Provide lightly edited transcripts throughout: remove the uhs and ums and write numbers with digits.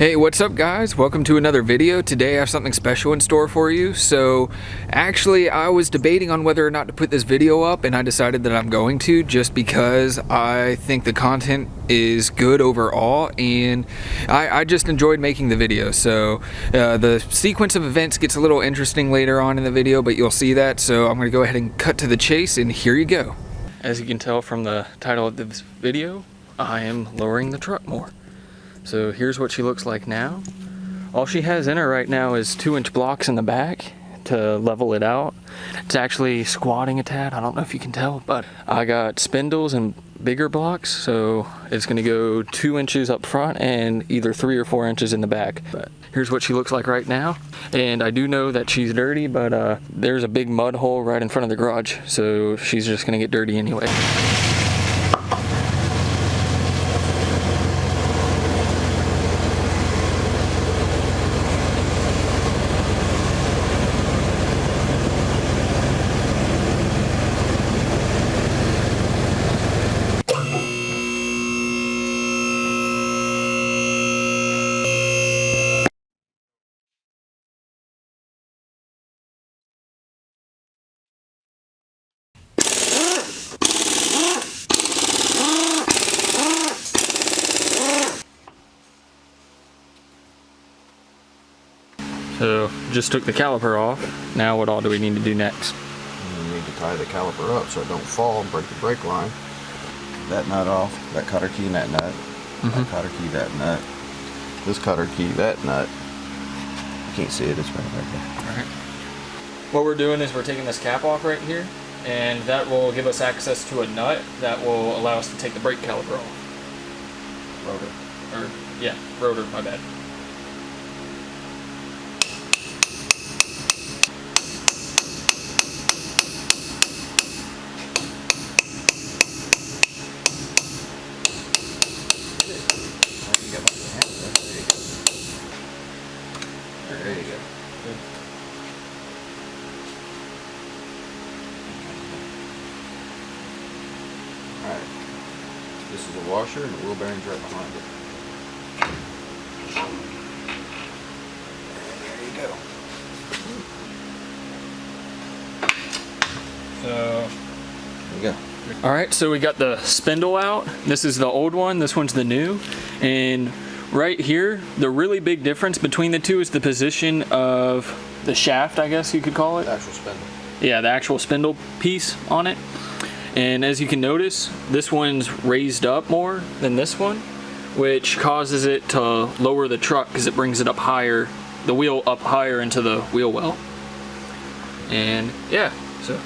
Hey, what's up guys? Welcome to another video. Today I have something special in store for you. So actually I was debating on whether or not to put this video up, and I decided that I'm going to, just because I think the content is good overall and I just enjoyed making the video. So the sequence of events gets a little interesting later on in the video, but you'll see that. So I'm going to go ahead and cut to the chase, and here you go. As you can tell from the title of this video, I am lowering the truck more. So here's what she looks like now. All she has in her right now is 2-inch blocks in the back to level it out. It's actually squatting a tad, I don't know if you can tell, but I got spindles and bigger blocks, so it's gonna go 2 inches up front and either 3 or 4 inches in the back. But here's what she looks like right now. And I do know that she's dirty, but there's a big mud hole right in front of the garage, so she's just gonna get dirty anyway. So just took the caliper off. Now what all do we need to do next? You need to tie the caliper up so it don't fall and break the brake line. That nut off, that cutter key and that nut. That cutter key, that nut. This cutter key, that nut. You can't see it, it's right there. Alright. What we're doing is we're taking this cap off right here, and that will give us access to a nut that will allow us to take the brake caliper off. Rotor. Or, yeah, rotor, my bad. There you go. Good. Alright. This is a washer and the wheel bearing's right behind it. There you go. So, There you go. alright, so we got the spindle out. This is the old one, this one's the new. And right here, the really big difference between the two is the position of the shaft, I guess you could call it. The actual spindle. Yeah, the actual spindle piece on it. And as you can notice, this one's raised up more than this one, which causes it to lower the truck because it brings it up higher, the wheel up higher into the wheel well. And yeah, so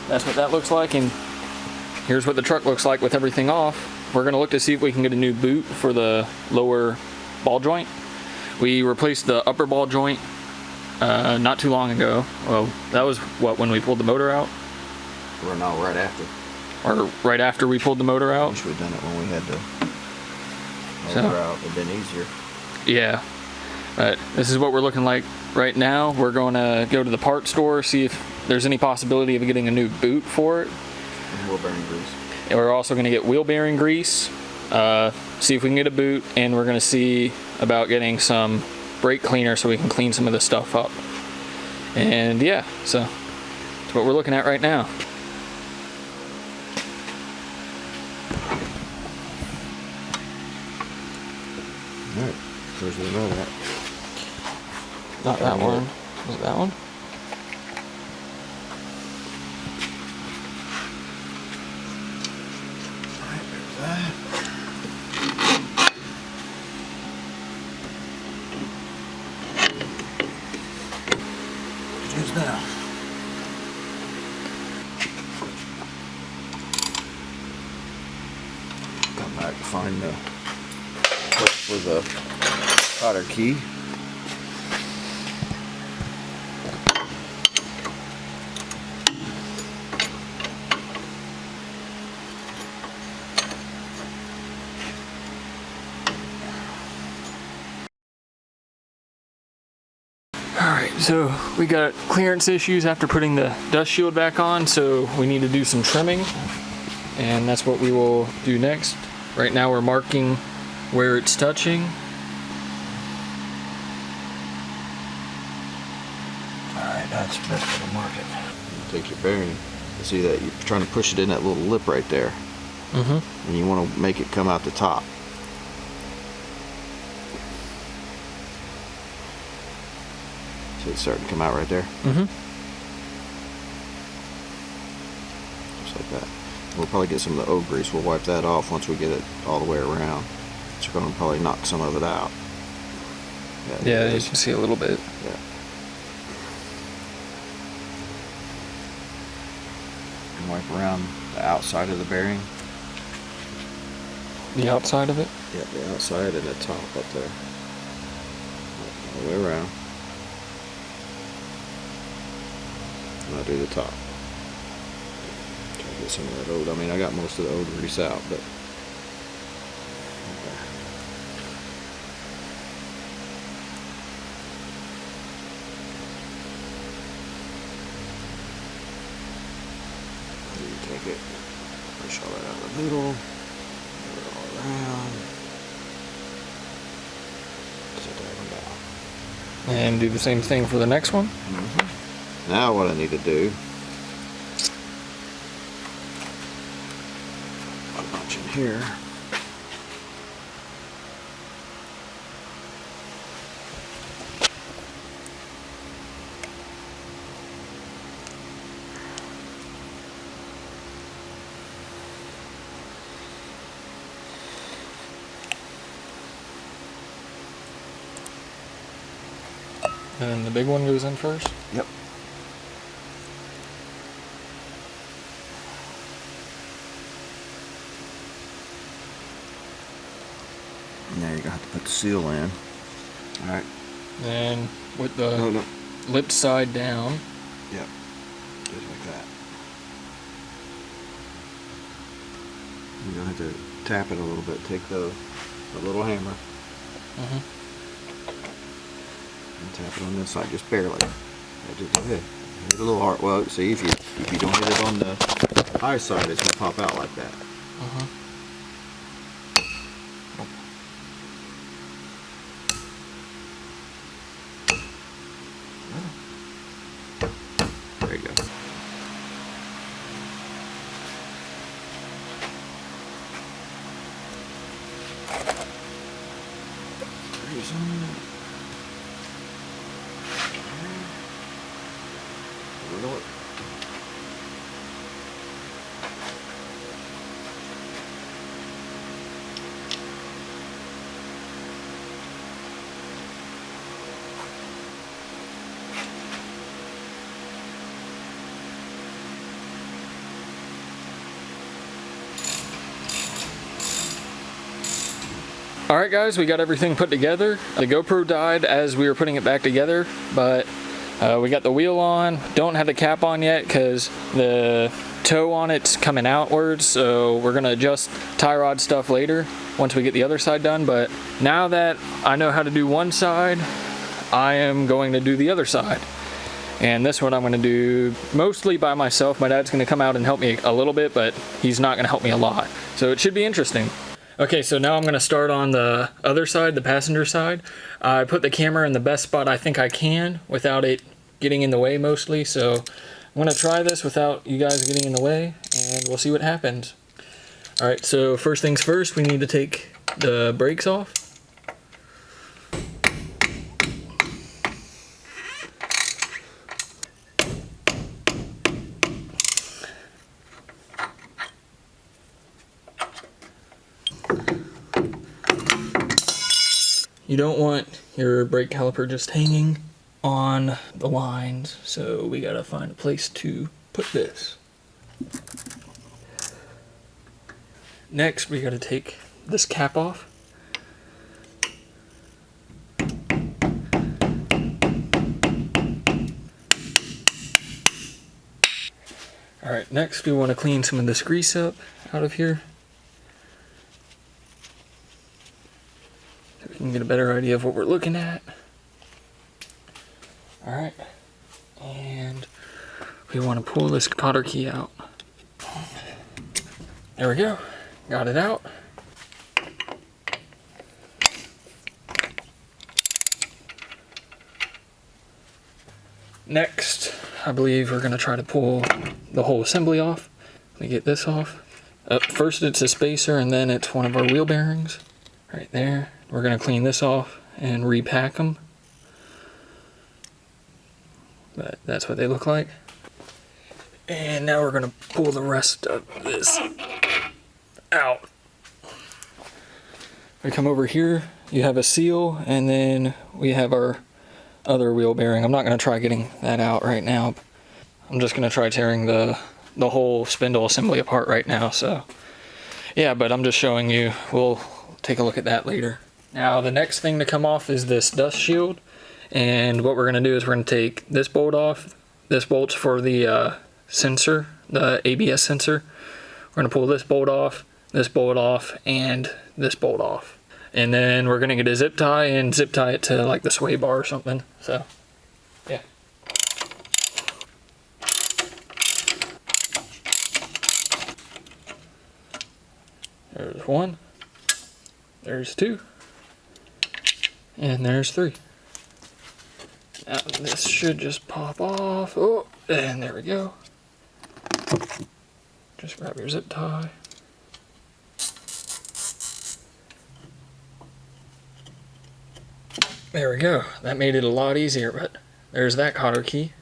that's what that looks like. And here's what the truck looks like with everything off. We're gonna look to see if we can get a new boot for the lower ball joint. We replaced the upper ball joint not too long ago. Well, that was what, when we pulled the motor out? Or no, right after. Or right after we pulled the motor I out? wish we'd done it when we had the motor out. It'd been easier. Yeah, but this is what we're looking like right now. We're gonna go to the part store, see if there's any possibility of getting a new boot for it. And wheel bearing grease. And we're also gonna get wheel bearing grease, see if we can get a boot, and we're gonna see about getting some brake cleaner so we can clean some of this stuff up. And yeah, so that's what we're looking at right now. Alright, there's the roll that. Not that one. Was it that one? Who's now? Come back to find the place for the cotter key. Alright, so we got clearance issues after putting the dust shield back on, so we need to do some trimming, and that's what we will do next. Right now we're marking where it's touching. That's best for the market. You take your bearing. You see that you're trying to push it in that little lip right there. And you want to make it come out the top. So it's starting to come out right there. Just like that. We'll probably get some of the O grease. We'll wipe that off once we get it all the way around. It's going to probably knock some of it out. Yeah, you can see a little bit. Yeah. And wipe around the outside of the bearing. The outside of it? Yeah, the outside and the top up there. All the way around. And I'll do the top. Try to get some of that old. I mean, I got most of the old grease out, but. You take it, push all that out of the middle. Around. Set that one down. And do the same thing for the next one. Now what I need to do, put a bunch in here. And the big one goes in first? Yep. Now you're going to have to put the seal in. Alright. And with the lip side down. Yep. Just like that. You're going to have to tap it a little bit. Take the little hammer. And tap it on this side, just barely. Just hit it a little hard. Well, see, if you don't hit it on the high side, it's gonna pop out like that. There you go. Alright guys, we got everything put together. The GoPro died as we were putting it back together, but we got the wheel on. Don't have the cap on yet because the toe on it's coming outwards, so we're gonna adjust tie rod stuff later once we get the other side done. But now that I know how to do one side, I am going to do the other side. And this one I'm gonna do mostly by myself. My dad's gonna come out and help me a little bit, but he's not gonna help me a lot. So it should be interesting. Okay, so now I'm gonna start on the other side, the passenger side. I put the camera in the best spot I think I can without it getting in the way mostly. So I'm gonna try this without you guys getting in the way, and we'll see what happens. All right, so first things first, we need to take the brakes off. You don't want your brake caliper just hanging on the lines, so we gotta find a place to put this. Next, we gotta take this cap off. Alright, next we want to clean some of this grease up out of here. So we can get a better idea of what we're looking at. Alright, and we want to pull this cotter key out. There we go, got it out. Next, I believe we're gonna try to pull the whole assembly off. Let me get this off. First it's a spacer and then it's one of our wheel bearings. Right there. We're gonna clean this off and repack them. But that's what they look like. And now we're gonna pull the rest of this out. We come over here, you have a seal, and then we have our other wheel bearing. I'm not gonna try getting that out right now. I'm just gonna try tearing the whole spindle assembly apart right now, so. Yeah, but I'm just showing you. We'll take a look at that later. Now the next thing to come off is this dust shield. And what we're gonna do is we're gonna take this bolt off. This bolt's for the sensor, the ABS sensor. We're gonna pull this bolt off, and this bolt off. And then we're gonna get a zip tie and zip tie it to like the sway bar or something. So, yeah. There's one, there's two, and there's three. Now this should just pop off. Oh, and there we go. Just grab your zip tie. There we go. That made it a lot easier, but there's that cotter key.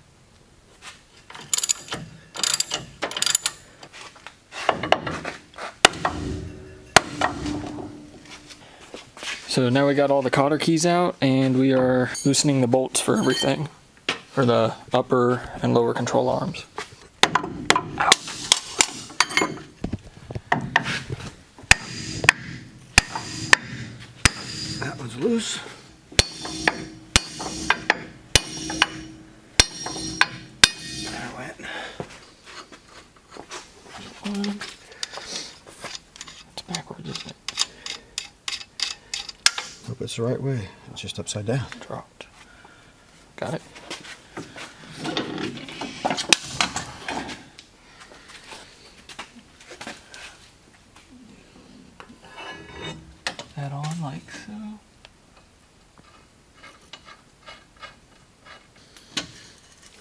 So now we got all the cotter keys out and we are loosening the bolts for everything, for the upper and lower control arms. That one's loose. There it went. One. It's backwards, isn't it? Hope it's the right way. It's just upside down. Dropped. Got it. That on like so.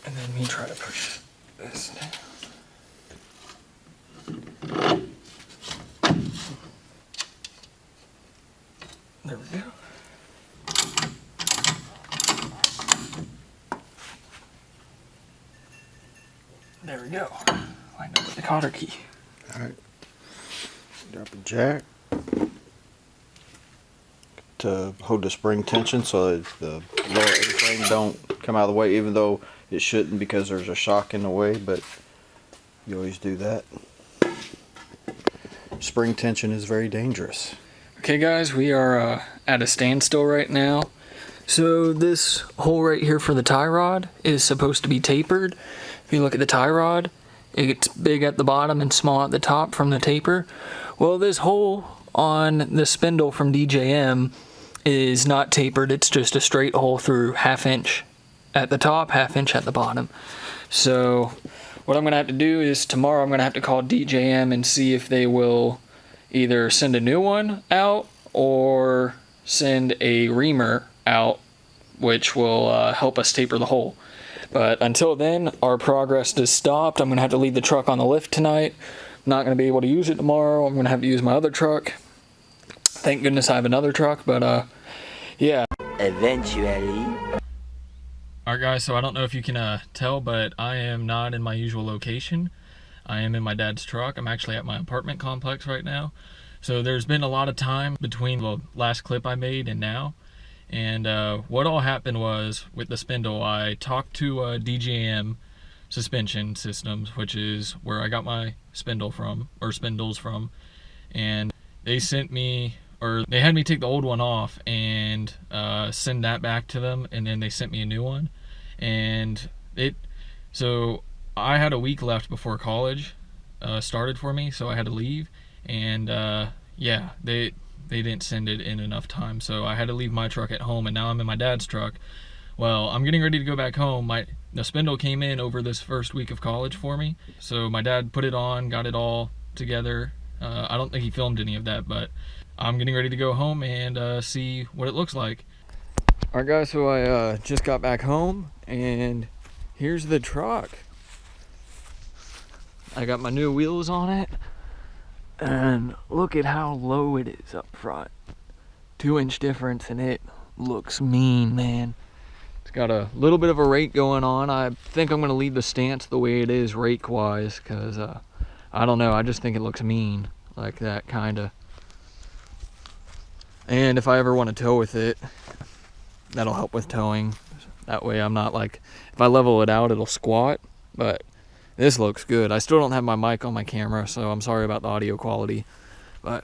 And then me try to push this down. There we go. There we go. Lined up with the cotter key. Alright. Drop a jack to hold the spring tension so that the lower A-frame don't come out of the way, even though it shouldn't because there's a shock in the way, but you always do that. Spring tension is very dangerous. Okay guys, we are at a standstill right now. So this hole right here for the tie rod is supposed to be tapered. If you look at the tie rod, it's big at the bottom and small at the top from the taper. Well, this hole on the spindle from DJM is not tapered. It's just a straight hole through 1/2 inch at the top, 1/2 inch at the bottom. So what I'm gonna have to do is tomorrow I'm gonna have to call DJM and see if they will either send a new one out or send a reamer out, which will help us taper the hole. But until then, our progress is stopped. I'm gonna have to leave the truck on the lift tonight. I'm not gonna be able to use it tomorrow. I'm gonna have to use my other truck. Thank goodness I have another truck, but yeah. Eventually. Alright guys, so I don't know if you can tell, but I am not in my usual location. I am in my dad's truck. I'm actually at my apartment complex right now. So there's been a lot of time between the last clip I made and now. And what all happened was, with the spindle, I talked to DJM Suspension Systems, which is where I got my spindle from, or spindles from. And they sent me, or they had me take the old one off and send that back to them, and then they sent me a new one. And so I had a week left before college started for me, so I had to leave. And yeah, they didn't send it in enough time, so I had to leave my truck at home, and now I'm in my dad's truck. Well, I'm getting ready to go back home. The spindle came in over this first week of college for me, so my dad put it on, got it all together. I don't think he filmed any of that, but I'm getting ready to go home and see what it looks like. Alright guys, so I just got back home, and here's the truck. I got my new wheels on it, and look at how low it is up front. 2-inch difference, and it looks mean, man. It's got a little bit of a rake going on. I think I'm gonna leave the stance the way it is rake wise, because I don't know, I just think it looks mean like that, kinda. And if I ever want to tow with it, that'll help with towing. That way I'm not like, if I level it out, it'll squat. But this looks good. I still don't have my mic on my camera, so I'm sorry about the audio quality. But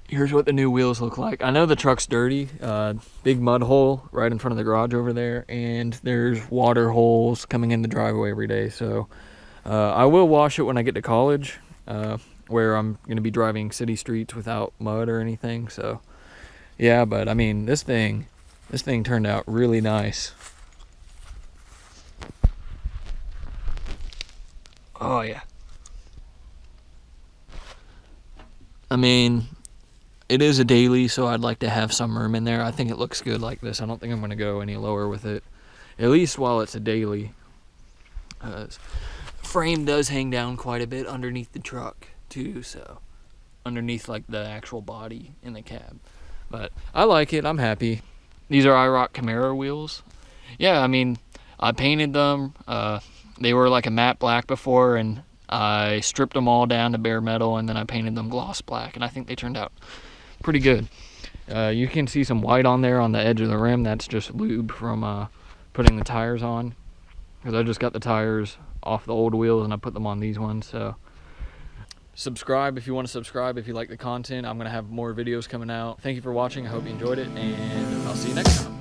here's what the new wheels look like. I know the truck's dirty. Big mud hole right in front of the garage over there, and there's water holes coming in the driveway every day. So I will wash it when I get to college, where I'm going to be driving city streets without mud or anything. So yeah, but I mean, this thing turned out really nice. Oh yeah. I mean, it is a daily, so I'd like to have some room in there. I think it looks good like this. I don't think I'm going to go any lower with it, at least while it's a daily. Frame does hang down quite a bit underneath the truck too, so underneath like the actual body in the cab. But I like it. I'm happy. These are IROC Camaro wheels. Yeah, I mean, I painted them. They were like a matte black before, and I stripped them all down to bare metal, and then I painted them gloss black, and I think they turned out pretty good. You can see some white on there on the edge of the rim. That's just lube from putting the tires on, because I just got the tires off the old wheels and I put them on these ones. So subscribe if you want to subscribe, if you like the content. I'm going to have more videos coming out. Thank you for watching. I hope you enjoyed it, and I'll see you next time.